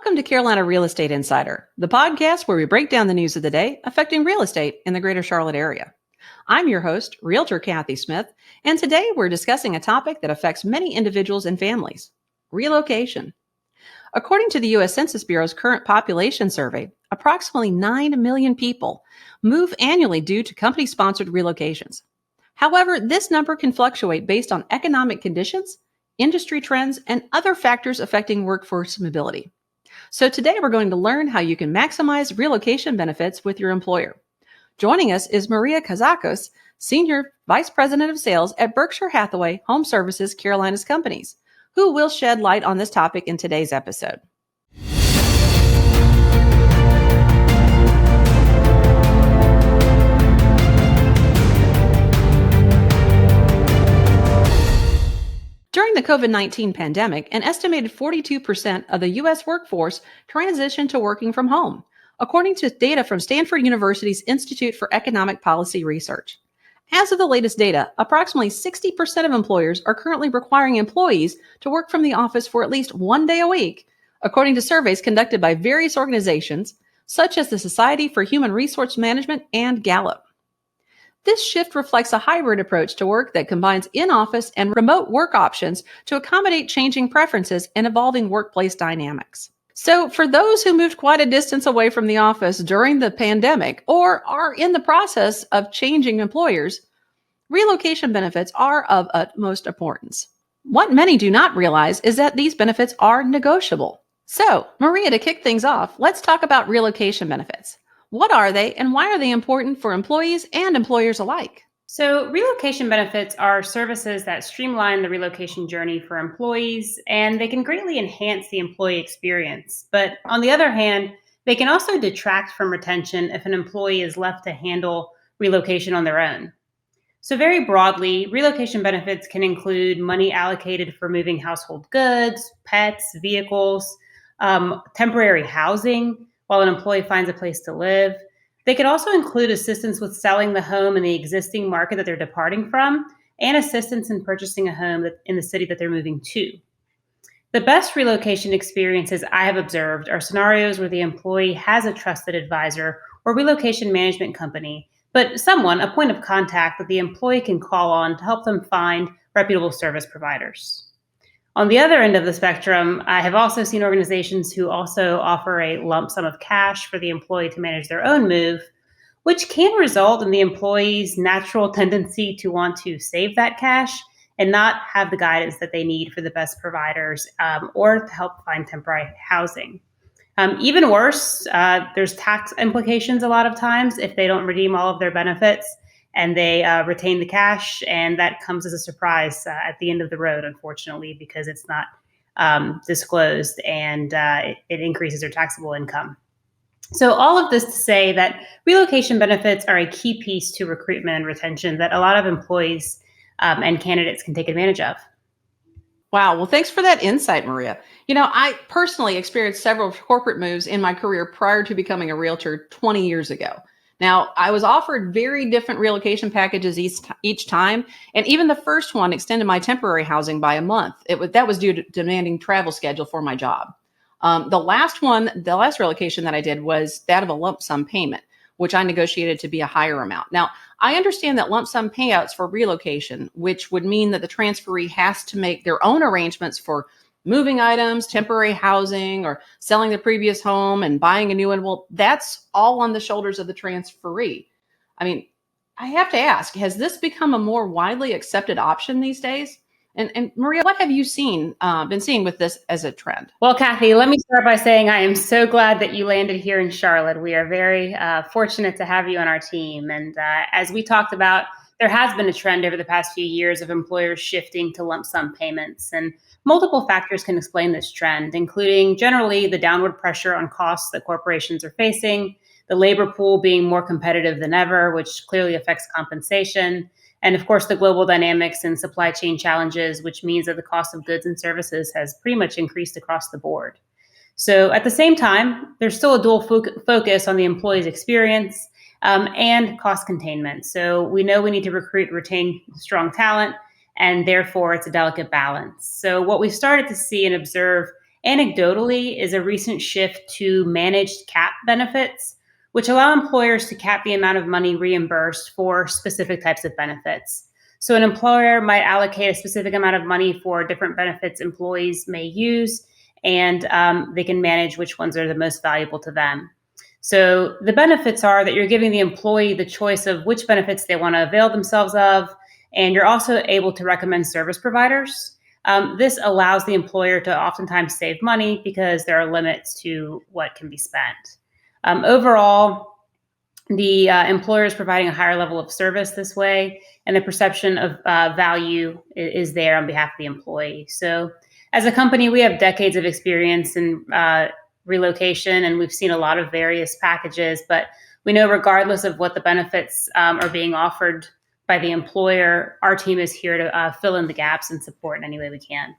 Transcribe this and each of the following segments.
Welcome to Carolina Real Estate Insider, the podcast where we break down the news of the day affecting real estate in the greater Charlotte area. I'm your host, Realtor Kathy Smith, and today we're discussing a topic that affects many individuals and families: relocation. According to the U.S. Census Bureau's current population survey, approximately 9 million people move annually due to company-sponsored relocations. However, this number can fluctuate based on economic conditions, industry trends, and other factors affecting workforce mobility. So today we're going to learn how you can maximize relocation benefits with your employer. Joining us is Maria Kazakos, Senior Vice President of Sales at Berkshire Hathaway HomeServices Carolinas Companies, who will shed light on this topic in today's episode. During the COVID-19 pandemic, an estimated 42% of the U.S. workforce transitioned to working from home, according to data from Stanford University's Institute for Economic Policy Research. As of the latest data, approximately 60% of employers are currently requiring employees to work from the office for at least one day a week, according to surveys conducted by various organizations, such as the Society for Human Resource Management and Gallup. This shift reflects a hybrid approach to work that combines in-office and remote work options to accommodate changing preferences and evolving workplace dynamics. So for those who moved quite a distance away from the office during the pandemic or are in the process of changing employers, relocation benefits are of utmost importance. What many do not realize is that these benefits are negotiable. So, Maria, to kick things off, let's talk about relocation benefits. What are they, and why are they important for employees and employers alike? So relocation benefits are services that streamline the relocation journey for employees, and they can greatly enhance the employee experience. But on the other hand, they can also detract from retention if an employee is left to handle relocation on their own. So very broadly, relocation benefits can include money allocated for moving household goods, pets, vehicles, temporary housing while an employee finds a place to live. They could also include assistance with selling the home in the existing market that they're departing from, and assistance in purchasing a home in the city that they're moving to. The best relocation experiences I have observed are scenarios where the employee has a trusted advisor or relocation management company, but someone, a point of contact that the employee can call on to help them find reputable service providers. On the other end of the spectrum, I have also seen organizations who also offer a lump sum of cash for the employee to manage their own move, which can result in the employee's natural tendency to want to save that cash and not have the guidance that they need for the best providers or to help find temporary housing. Even worse, there's tax implications a lot of times if they don't redeem all of their benefits and they retain the cash, and that comes as a surprise at the end of the road, unfortunately, because it's not disclosed, and it increases their taxable income. So all of this to say that relocation benefits are a key piece to recruitment and retention that a lot of employees and candidates can take advantage of. Wow. Well, thanks for that insight, Maria. I personally experienced several corporate moves in my career prior to becoming a realtor 20 years ago. Now, I was offered very different relocation packages each time, and even the first one extended my temporary housing by a month. That was due to demanding travel schedule for my job. The last relocation that I did was that of a lump sum payment, which I negotiated to be a higher amount. Now, I understand that lump sum payouts for relocation, which would mean that the transferee has to make their own arrangements for moving items, temporary housing, or selling the previous home and buying a new one. Well, that's all on the shoulders of the transferee. I mean, I have to ask, has this become a more widely accepted option these days? And Maria, what have you been seeing with this as a trend? Well, Kathy, let me start by saying I am so glad that you landed here in Charlotte. We are very fortunate to have you on our team. And as we talked about, there has been a trend over the past few years of employers shifting to lump sum payments. And multiple factors can explain this trend, including generally the downward pressure on costs that corporations are facing, the labor pool being more competitive than ever, which clearly affects compensation, and of course, the global dynamics and supply chain challenges, which means that the cost of goods and services has pretty much increased across the board. So at the same time, there's still a dual focus on the employee's experience and cost containment. So we know we need to recruit and retain strong talent, and therefore it's a delicate balance. So what we've started to see and observe anecdotally is a recent shift to managed cap benefits, which allow employers to cap the amount of money reimbursed for specific types of benefits. So an employer might allocate a specific amount of money for different benefits employees may use, and they can manage which ones are the most valuable to them. So the benefits are that you're giving the employee the choice of which benefits they want to avail themselves of, and you're also able to recommend service providers. This allows the employer to oftentimes save money because there are limits to what can be spent. Overall, the employer is providing a higher level of service this way, and the perception of value is there on behalf of the employee. So as a company, we have decades of experience in relocation, and we've seen a lot of various packages, but we know regardless of what the benefits are being offered by the employer, our team is here to fill in the gaps and support in any way we can.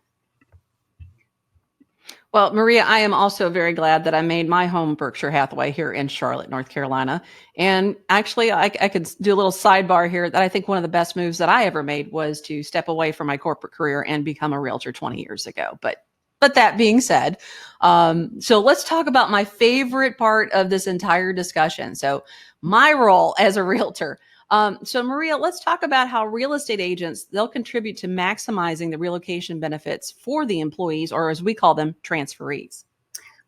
Well, Maria, I am also very glad that I made my home Berkshire Hathaway here in Charlotte, North Carolina. And actually, I could do a little sidebar here that I think one of the best moves that I ever made was to step away from my corporate career and become a realtor 20 years ago. But that being said, so let's talk about my favorite part of this entire discussion. So my role as a realtor. So Maria, let's talk about how real estate agents, they'll contribute to maximizing the relocation benefits for the employees, or as we call them, transferees.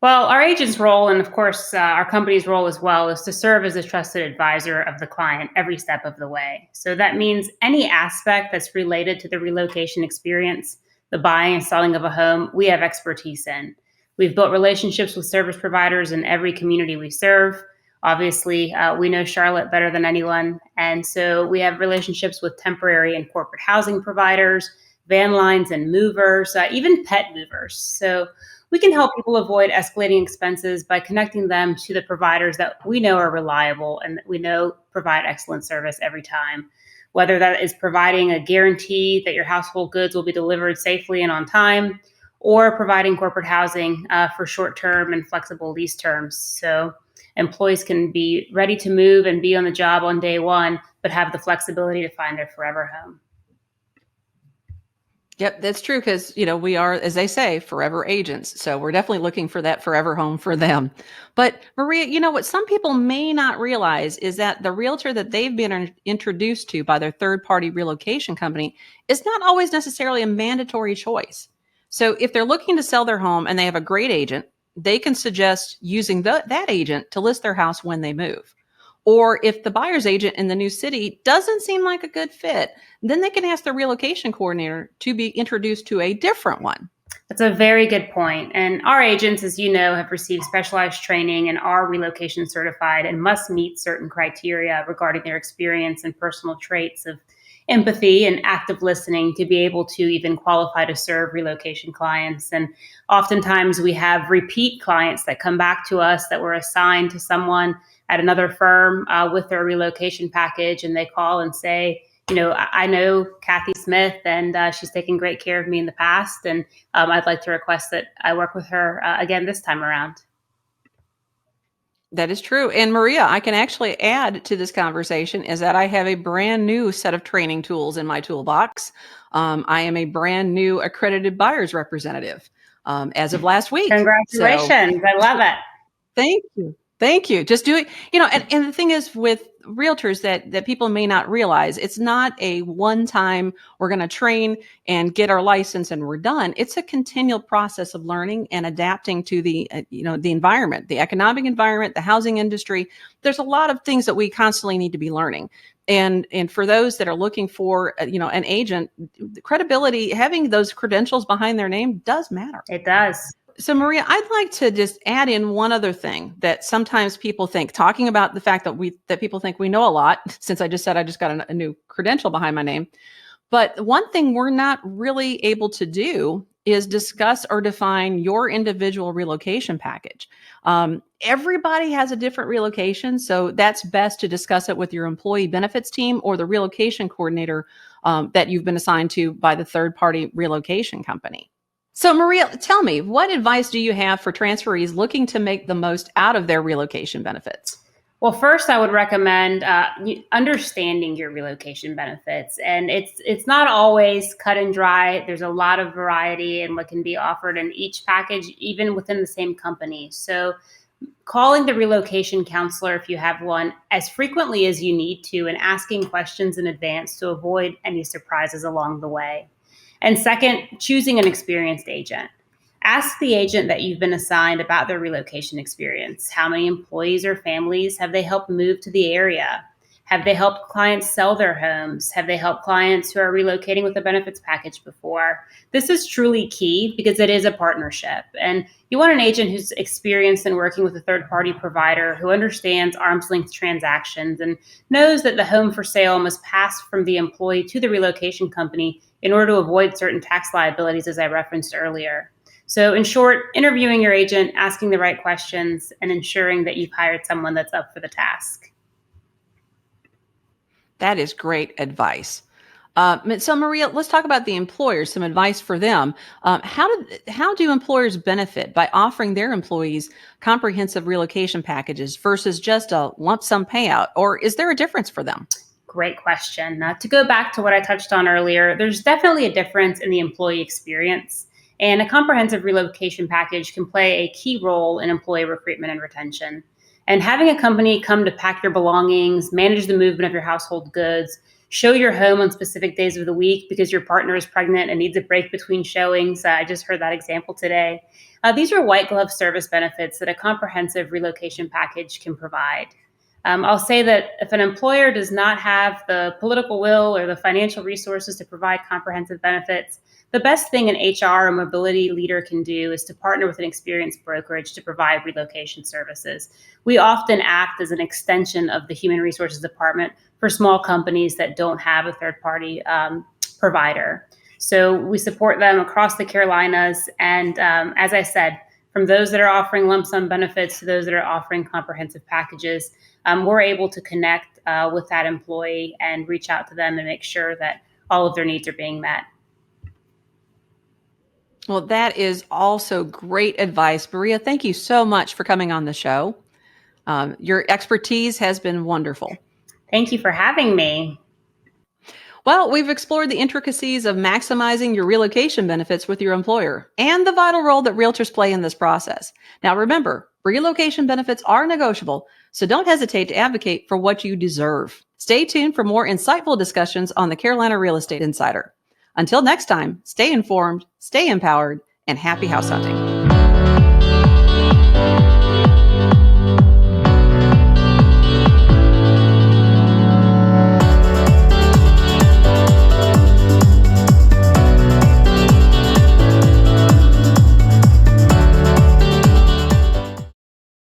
Well, our agent's role, and of course our company's role as well, is to serve as a trusted advisor of the client every step of the way. So that means any aspect that's related to the relocation experience, the buying and selling of a home, we have expertise in. We've built relationships with service providers in every community we serve. Obviously, we know Charlotte better than anyone. And so we have relationships with temporary and corporate housing providers, van lines and movers, even pet movers. So we can help people avoid escalating expenses by connecting them to the providers that we know are reliable and that we know provide excellent service every time. Whether that is providing a guarantee that your household goods will be delivered safely and on time, or providing corporate housing for short-term and flexible lease terms. So employees can be ready to move and be on the job on day one, but have the flexibility to find their forever home. Yep, that's true because, we are, as they say, forever agents. So we're definitely looking for that forever home for them. But Maria, what some people may not realize is that the realtor that they've been introduced to by their third-party relocation company is not always necessarily a mandatory choice. So if they're looking to sell their home and they have a great agent, they can suggest using that agent to list their house when they move. Or if the buyer's agent in the new city doesn't seem like a good fit, then they can ask the relocation coordinator to be introduced to a different one. That's a very good point. And our agents, as you know, have received specialized training and are relocation certified and must meet certain criteria regarding their experience and personal traits of empathy and active listening to be able to even qualify to serve relocation clients. And oftentimes we have repeat clients that come back to us that were assigned to someone at another firm with their relocation package, and they call and say, I know Kathy Smith, and she's taken great care of me in the past, and I'd like to request that I work with her again this time around. That is true. And Maria, I can actually add to this conversation is that I have a brand new set of training tools in my toolbox. I am a brand new accredited buyer's representative as of last week. Congratulations. I love it. Thank you. Thank you. Just do it. And the thing is with realtors that people may not realize, it's not a one-time, we're going to train and get our license and we're done. It's a continual process of learning and adapting to the environment, the economic environment, the housing industry. There's a lot of things that we constantly need to be learning. And for those that are looking for, an agent, credibility, having those credentials behind their name does matter. It does. So Maria, I'd like to just add in one other thing that sometimes people think, talking about the fact that people think we know a lot, since I just said I just got a new credential behind my name. But one thing we're not really able to do is discuss or define your individual relocation package. Everybody has a different relocation, so that's best to discuss it with your employee benefits team or the relocation coordinator that you've been assigned to by the third-party relocation company. So Maria, tell me, what advice do you have for transferees looking to make the most out of their relocation benefits? Well, first, I would recommend understanding your relocation benefits, and it's not always cut and dry. There's a lot of variety in what can be offered in each package, even within the same company. So, calling the relocation counselor if you have one as frequently as you need to, and asking questions in advance to avoid any surprises along the way. And second, choosing an experienced agent. Ask the agent that you've been assigned about their relocation experience. How many employees or families have they helped move to the area? Have they helped clients sell their homes? Have they helped clients who are relocating with a benefits package before? This is truly key because it is a partnership. And you want an agent who's experienced in working with a third party provider, who understands arm's length transactions and knows that the home for sale must pass from the employee to the relocation company in order to avoid certain tax liabilities, as I referenced earlier. So, in short, interviewing your agent, asking the right questions, and ensuring that you've hired someone that's up for the task. That is great advice. So, Maria, let's talk about the employers. Some advice for them. How do employers benefit by offering their employees comprehensive relocation packages versus just a lump sum payout? Or is there a difference for them? Great question. To go back to what I touched on earlier, there's definitely a difference in the employee experience. And a comprehensive relocation package can play a key role in employee recruitment and retention. And having a company come to pack your belongings, manage the movement of your household goods, show your home on specific days of the week because your partner is pregnant and needs a break between showings. I just heard that example today. These are white glove service benefits that a comprehensive relocation package can provide. I'll say that if an employer does not have the political will or the financial resources to provide comprehensive benefits, the best thing an HR or mobility leader can do is to partner with an experienced brokerage to provide relocation services. We often act as an extension of the human resources department for small companies that don't have a third-party provider. So we support them across the Carolinas. And as I said, from those that are offering lump sum benefits to those that are offering comprehensive packages, we're able to connect with that employee and reach out to them and make sure that all of their needs are being met. Well, that is also great advice. Maria, thank you so much for coming on the show. Your expertise has been wonderful. Thank you for having me. Well, we've explored the intricacies of maximizing your relocation benefits with your employer and the vital role that realtors play in this process. Now, remember, relocation benefits are negotiable, so don't hesitate to advocate for what you deserve. Stay tuned for more insightful discussions on the Carolina Real Estate Insider. Until next time, stay informed, stay empowered, and happy house hunting.